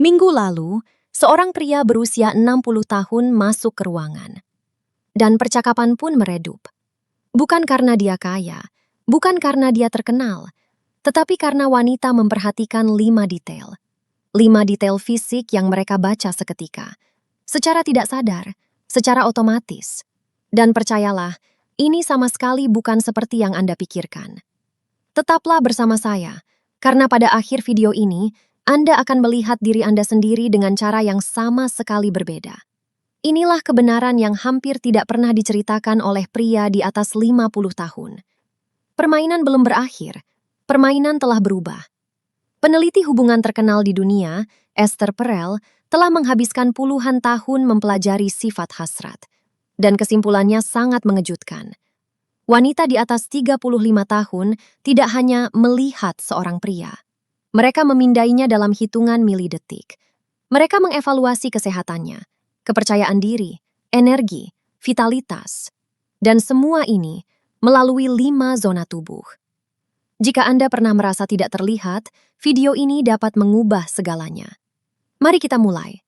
Minggu lalu, seorang pria berusia 60 tahun masuk ke ruangan. Dan percakapan pun meredup. Bukan karena dia kaya, bukan karena dia terkenal, tetapi karena wanita memperhatikan 5 detail. 5 detail fisik yang mereka baca seketika. Secara tidak sadar, secara otomatis. Dan percayalah, ini sama sekali bukan seperti yang Anda pikirkan. Tetaplah bersama saya, karena pada akhir video ini, Anda akan melihat diri Anda sendiri dengan cara yang sama sekali berbeda. Inilah kebenaran yang hampir tidak pernah diceritakan oleh pria di atas 50 tahun. Permainan belum berakhir, permainan telah berubah. Peneliti hubungan terkenal di dunia, Esther Perel, telah menghabiskan puluhan tahun mempelajari sifat hasrat. Dan kesimpulannya sangat mengejutkan. Wanita di atas 35 tahun tidak hanya melihat seorang pria. Mereka memindainya dalam hitungan milidetik. Mereka mengevaluasi kesehatannya, kepercayaan diri, energi, vitalitas. Dan semua ini melalui 5 zona tubuh. Jika Anda pernah merasa tidak terlihat, video ini dapat mengubah segalanya. Mari kita mulai.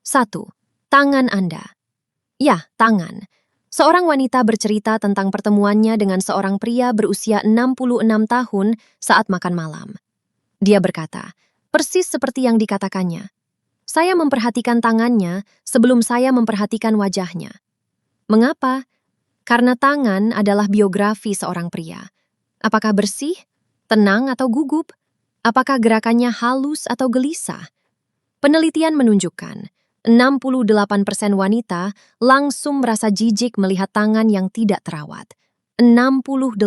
1. Tangan Anda. Ya, tangan. Seorang wanita bercerita tentang pertemuannya dengan seorang pria berusia 66 tahun saat makan malam. Dia berkata, persis seperti yang dikatakannya. Saya memperhatikan tangannya sebelum saya memperhatikan wajahnya. Mengapa? Karena tangan adalah biografi seorang pria. Apakah bersih, tenang atau gugup? Apakah gerakannya halus atau gelisah? Penelitian menunjukkan 68% wanita langsung merasa jijik melihat tangan yang tidak terawat. 68%.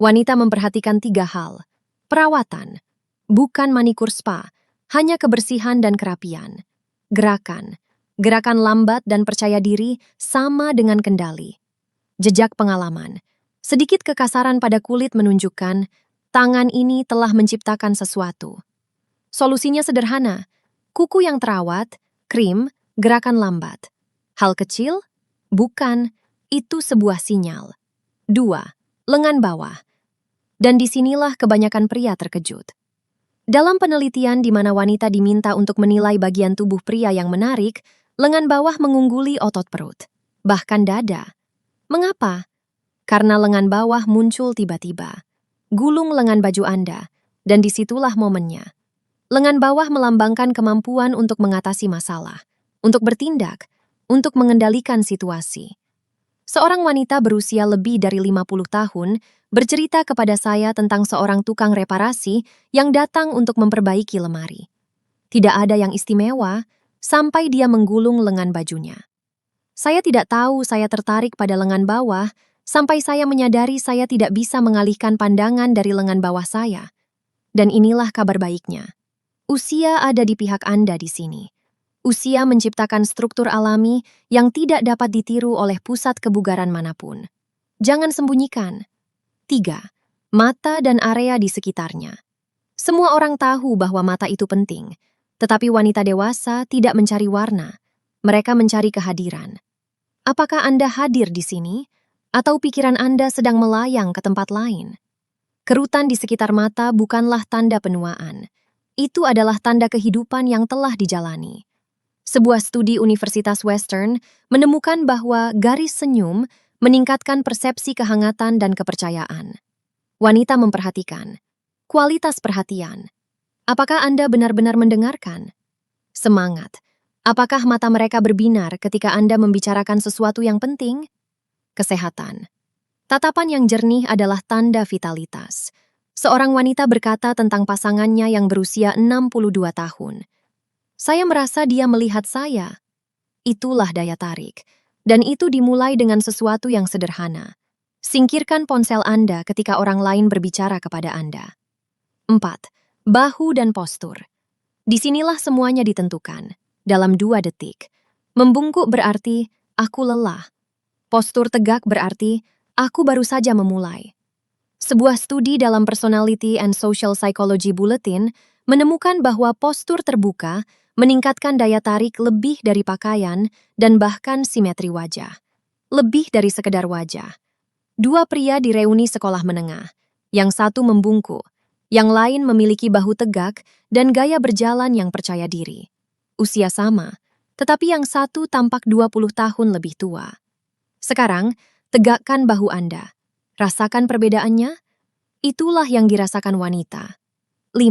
Wanita memperhatikan 3 hal. Perawatan, bukan manikur spa, hanya kebersihan dan kerapian. Gerakan lambat dan percaya diri sama dengan kendali. Jejak pengalaman. Sedikit kekasaran pada kulit menunjukkan tangan ini telah menciptakan sesuatu. Solusinya sederhana. Kuku yang terawat, krim, gerakan lambat. Hal kecil? Bukan, itu sebuah sinyal. 2. Lengan bawah. Dan disinilah kebanyakan pria terkejut. Dalam penelitian di mana wanita diminta untuk menilai bagian tubuh pria yang menarik, lengan bawah mengungguli otot perut, bahkan dada. Mengapa? Karena lengan bawah muncul tiba-tiba. Gulung lengan baju Anda, dan disitulah momennya. Lengan bawah melambangkan kemampuan untuk mengatasi masalah, untuk bertindak, untuk mengendalikan situasi. Seorang wanita berusia lebih dari 50 tahun bercerita kepada saya tentang seorang tukang reparasi yang datang untuk memperbaiki lemari. Tidak ada yang istimewa sampai dia menggulung lengan bajunya. Saya tidak tahu saya tertarik pada lengan bawah sampai saya menyadari saya tidak bisa mengalihkan pandangan dari lengan bawah saya. Dan inilah kabar baiknya. Usia ada di pihak Anda di sini. Usia menciptakan struktur alami yang tidak dapat ditiru oleh pusat kebugaran manapun. Jangan sembunyikan. 3. Mata dan area di sekitarnya. Semua orang tahu bahwa mata itu penting, tetapi wanita dewasa tidak mencari warna. Mereka mencari kehadiran. Apakah Anda hadir di sini? Atau pikiran Anda sedang melayang ke tempat lain? Kerutan di sekitar mata bukanlah tanda penuaan. Itu adalah tanda kehidupan yang telah dijalani. Sebuah studi Universitas Western menemukan bahwa garis senyum meningkatkan persepsi kehangatan dan kepercayaan. Wanita memperhatikan. Kualitas perhatian. Apakah Anda benar-benar mendengarkan? Semangat. Apakah mata mereka berbinar ketika Anda membicarakan sesuatu yang penting? Kesehatan. Tatapan yang jernih adalah tanda vitalitas. Seorang wanita berkata tentang pasangannya yang berusia 62 tahun. Saya merasa dia melihat saya. Itulah daya tarik. Dan itu dimulai dengan sesuatu yang sederhana. Singkirkan ponsel Anda ketika orang lain berbicara kepada Anda. 4. Bahu dan postur. Disinilah semuanya ditentukan. Dalam 2 detik. Membungkuk berarti, aku lelah. Postur tegak berarti, aku baru saja memulai. Sebuah studi dalam Personality and Social Psychology Bulletin menemukan bahwa postur terbuka meningkatkan daya tarik lebih dari pakaian dan bahkan simetri wajah. Lebih dari sekedar wajah. 2 pria di reuni sekolah menengah. Yang satu membungkuk, Yang lain memiliki bahu tegak dan gaya berjalan yang percaya diri. Usia sama, tetapi yang satu tampak 20 tahun lebih tua. Sekarang, tegakkan bahu Anda. Rasakan perbedaannya? Itulah yang dirasakan wanita. 5.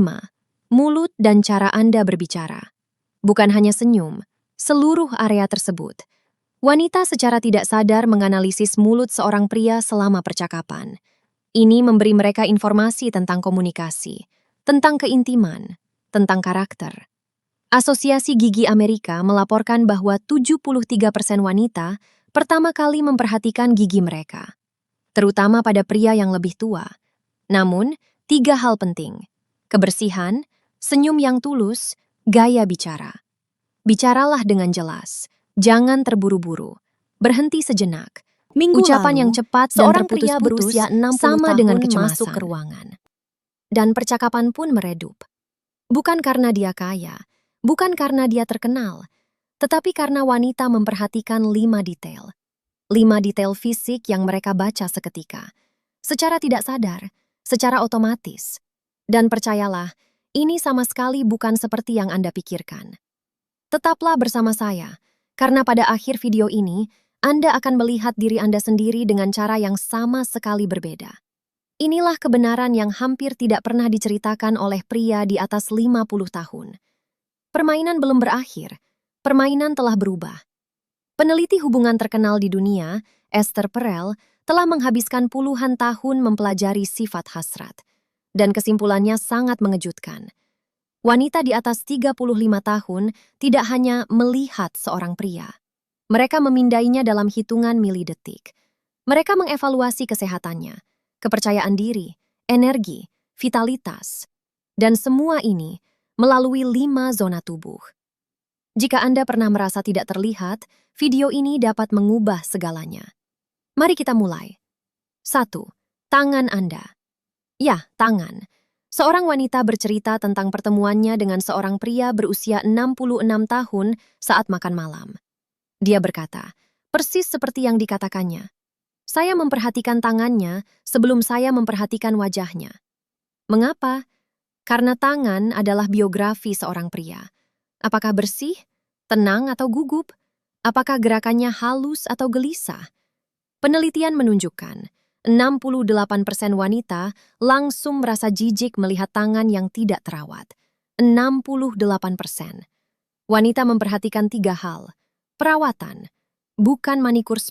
Mulut dan cara Anda berbicara. Bukan hanya senyum, seluruh area tersebut. Wanita secara tidak sadar menganalisis mulut seorang pria selama percakapan. Ini memberi mereka informasi tentang komunikasi, tentang keintiman, tentang karakter. Asosiasi Gigi Amerika melaporkan bahwa 73% wanita pertama kali memperhatikan gigi mereka, terutama pada pria yang lebih tua. Namun, 3 hal penting: kebersihan, senyum yang tulus, gaya bicara. Bicaralah dengan jelas, jangan terburu-buru, berhenti sejenak. Minggu Ucapan lalu, yang cepat dan seorang pria terputus-putus berusia 60 sama tahun dengan masuk kecemasan. ke ruangan. Dan percakapan pun meredup. Bukan karena dia kaya, bukan karena dia terkenal, tetapi karena wanita memperhatikan 5 detail. 5 detail fisik yang mereka baca seketika. Secara tidak sadar, secara otomatis. Dan percayalah, ini sama sekali bukan seperti yang Anda pikirkan. Tetaplah bersama saya, karena pada akhir video ini, Anda akan melihat diri Anda sendiri dengan cara yang sama sekali berbeda. Inilah kebenaran yang hampir tidak pernah diceritakan oleh pria di atas 50 tahun. Permainan belum berakhir, permainan telah berubah. Peneliti hubungan terkenal di dunia, Esther Perel, telah menghabiskan puluhan tahun mempelajari sifat hasrat. Dan kesimpulannya sangat mengejutkan. Wanita di atas 35 tahun tidak hanya melihat seorang pria. Mereka memindainya dalam hitungan milidetik. Mereka mengevaluasi kesehatannya, kepercayaan diri, energi, vitalitas, dan semua ini melalui 5 zona tubuh. Jika Anda pernah merasa tidak terlihat, video ini dapat mengubah segalanya. Mari kita mulai. 1. Tangan Anda. Ya, tangan. Seorang wanita bercerita tentang pertemuannya dengan seorang pria berusia 66 tahun saat makan malam. Dia berkata, persis seperti yang dikatakannya. Saya memperhatikan tangannya sebelum saya memperhatikan wajahnya. Mengapa? Karena tangan adalah biografi seorang pria. Apakah bersih, tenang atau gugup? Apakah gerakannya halus atau gelisah? Penelitian menunjukkan 68% wanita langsung merasa jijik melihat tangan yang tidak terawat. 68%. Wanita memperhatikan 3 hal. Perawatan, bukan manikur spa.